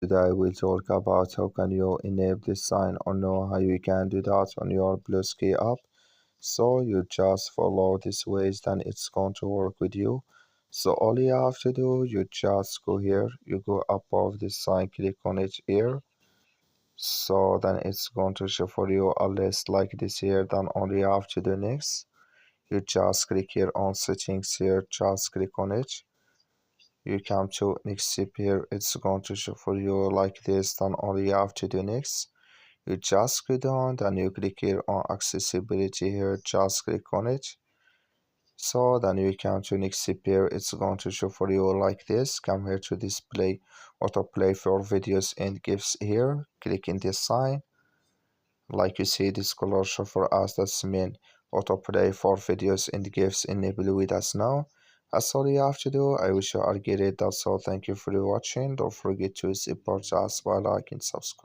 Today we'll talk about how can you enable this sign or know how you can do that on your Bluesky app. So you just follow these ways, then it's going to work with you. So all you have to do, you just go here, you go above this sign, click on it here. So then it's going to show for you a list like this here. Then all you have to do next, you just click here on settings here, just click on it. You come to next step here, it's going to show for you like this. Then all you have to do next, you just go down, then you click here on accessibility here, just click on it. So then you come to next step here, it's going to show for you like this. Come here to display autoplay for videos and gifs here, click in this sign. Like you see this color show for us, that's mean autoplay for videos and gifs enable with us now. That's all you have to do. I wish you all get it. That's all. Thank you for watching. Don't forget to support us by liking, subscribe.